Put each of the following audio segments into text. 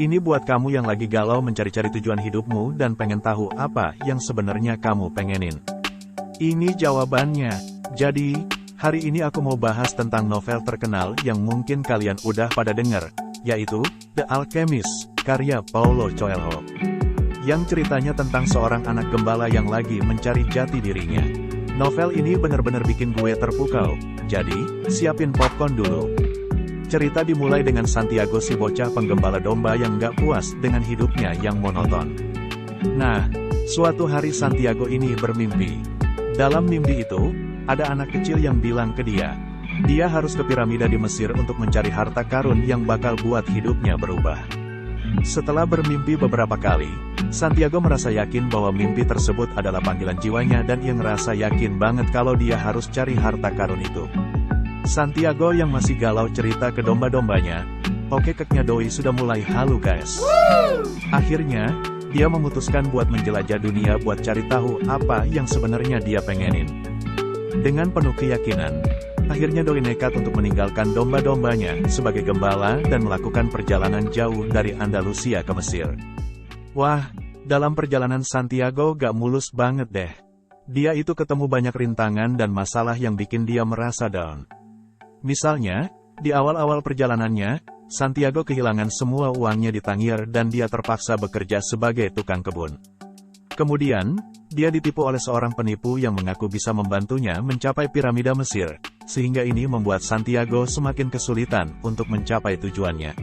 Ini buat kamu yang lagi galau mencari-cari tujuan hidupmu dan pengen tahu apa yang sebenarnya kamu pengenin. Ini jawabannya. Jadi, hari ini aku mau bahas tentang novel terkenal yang mungkin kalian udah pada denger, yaitu The Alchemist, karya Paulo Coelho. Yang ceritanya tentang seorang anak gembala yang lagi mencari jati dirinya. Novel ini bener-bener bikin gue terpukau, jadi, siapin popcorn dulu. Cerita dimulai dengan Santiago, si bocah penggembala domba yang gak puas dengan hidupnya yang monoton. Nah, suatu hari Santiago ini bermimpi. Dalam mimpi itu, ada anak kecil yang bilang ke dia harus ke piramida di Mesir untuk mencari harta karun yang bakal buat hidupnya berubah. Setelah bermimpi beberapa kali, Santiago merasa yakin bahwa mimpi tersebut adalah panggilan jiwanya dan ia ngerasa yakin banget kalau dia harus cari harta karun itu. Santiago yang masih galau cerita ke domba-dombanya, "Oke, keknya doi sudah mulai halu guys." Akhirnya, dia memutuskan buat menjelajah dunia buat cari tahu apa yang sebenarnya dia pengenin. Dengan penuh keyakinan, akhirnya doi nekat untuk meninggalkan domba-dombanya sebagai gembala dan melakukan perjalanan jauh dari Andalusia ke Mesir. Wah, dalam perjalanan Santiago gak mulus banget deh. Dia itu ketemu banyak rintangan dan masalah yang bikin dia merasa down. Misalnya, di awal-awal perjalanannya, Santiago kehilangan semua uangnya di Tangier dan dia terpaksa bekerja sebagai tukang kebun. Kemudian, dia ditipu oleh seorang penipu yang mengaku bisa membantunya mencapai piramida Mesir, sehingga ini membuat Santiago semakin kesulitan untuk mencapai tujuannya.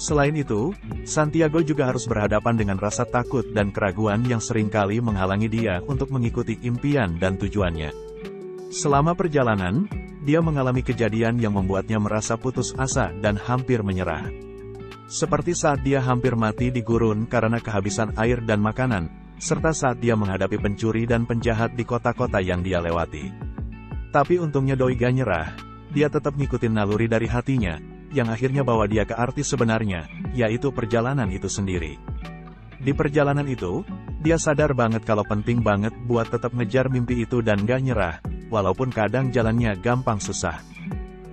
Selain itu, Santiago juga harus berhadapan dengan rasa takut dan keraguan yang seringkali menghalangi dia untuk mengikuti impian dan tujuannya. Selama perjalanan, dia mengalami kejadian yang membuatnya merasa putus asa dan hampir menyerah. Seperti saat dia hampir mati di gurun karena kehabisan air dan makanan, serta saat dia menghadapi pencuri dan penjahat di kota-kota yang dia lewati. Tapi untungnya doi gak nyerah, dia tetap ngikutin naluri dari hatinya, yang akhirnya bawa dia ke arti sebenarnya, yaitu perjalanan itu sendiri. Di perjalanan itu, dia sadar banget kalau penting banget buat tetap ngejar mimpi itu dan gak nyerah, walaupun kadang jalannya gampang susah.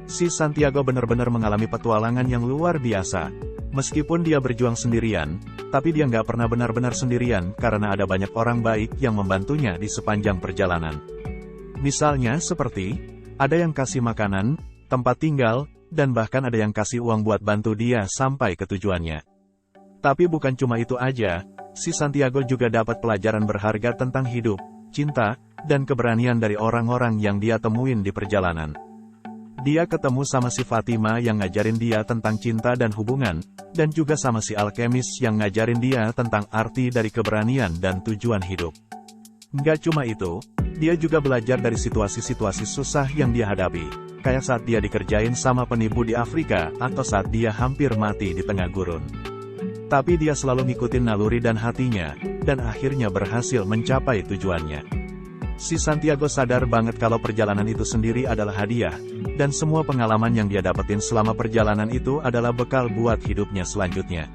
Si Santiago benar-benar mengalami petualangan yang luar biasa. Meskipun dia berjuang sendirian, tapi dia nggak pernah benar-benar sendirian karena ada banyak orang baik yang membantunya di sepanjang perjalanan. Misalnya seperti, ada yang kasih makanan, tempat tinggal, dan bahkan ada yang kasih uang buat bantu dia sampai ke tujuannya. Tapi bukan cuma itu aja, si Santiago juga dapat pelajaran berharga tentang hidup, cinta, dan keberanian dari orang-orang yang dia temuin di perjalanan. Dia ketemu sama si Fatima yang ngajarin dia tentang cinta dan hubungan, dan juga sama si Alchemist yang ngajarin dia tentang arti dari keberanian dan tujuan hidup. Nggak cuma itu, dia juga belajar dari situasi-situasi susah yang dia hadapi, kayak saat dia dikerjain sama penipu di Afrika, atau saat dia hampir mati di tengah gurun. Tapi dia selalu ngikutin naluri dan hatinya, dan akhirnya berhasil mencapai tujuannya. Si Santiago sadar banget kalau perjalanan itu sendiri adalah hadiah, dan semua pengalaman yang dia dapetin selama perjalanan itu adalah bekal buat hidupnya selanjutnya.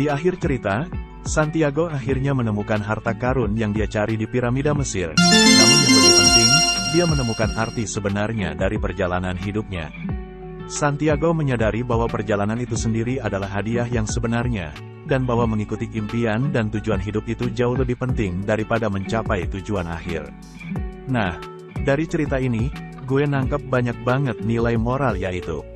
Di akhir cerita, Santiago akhirnya menemukan harta karun yang dia cari di piramida Mesir. Namun yang lebih penting, dia menemukan arti sebenarnya dari perjalanan hidupnya. Santiago menyadari bahwa perjalanan itu sendiri adalah hadiah yang sebenarnya, dan bahwa mengikuti impian dan tujuan hidup itu jauh lebih penting daripada mencapai tujuan akhir. Nah, dari cerita ini, gue nangkep banyak banget nilai moral yaitu: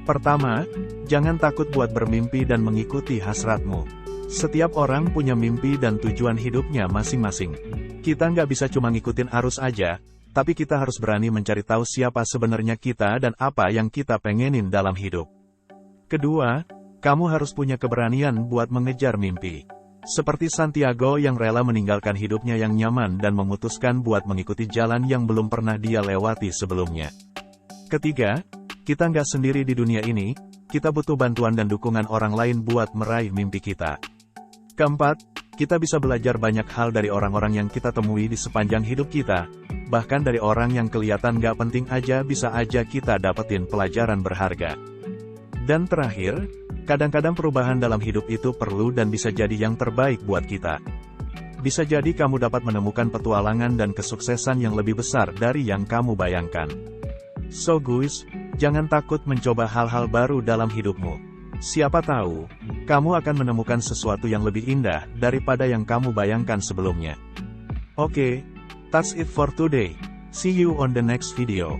pertama, jangan takut buat bermimpi dan mengikuti hasratmu. Setiap orang punya mimpi dan tujuan hidupnya masing-masing. Kita nggak bisa cuma ngikutin arus aja, tapi kita harus berani mencari tahu siapa sebenarnya kita dan apa yang kita pengenin dalam hidup. Kedua, kamu harus punya keberanian buat mengejar mimpi. Seperti Santiago yang rela meninggalkan hidupnya yang nyaman dan memutuskan buat mengikuti jalan yang belum pernah dia lewati sebelumnya. Ketiga, kita nggak sendiri di dunia ini, kita butuh bantuan dan dukungan orang lain buat meraih mimpi kita. Keempat, kita bisa belajar banyak hal dari orang-orang yang kita temui di sepanjang hidup kita, bahkan dari orang yang kelihatan nggak penting aja bisa aja kita dapetin pelajaran berharga. Dan terakhir, kadang-kadang perubahan dalam hidup itu perlu dan bisa jadi yang terbaik buat kita. Bisa jadi kamu dapat menemukan petualangan dan kesuksesan yang lebih besar dari yang kamu bayangkan. So guys, jangan takut mencoba hal-hal baru dalam hidupmu. Siapa tahu, kamu akan menemukan sesuatu yang lebih indah daripada yang kamu bayangkan sebelumnya. Oke, that's it for today. See you on the next video.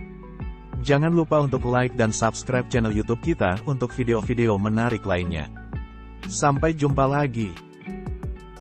Jangan lupa untuk like dan subscribe channel YouTube kita untuk video-video menarik lainnya. Sampai jumpa lagi.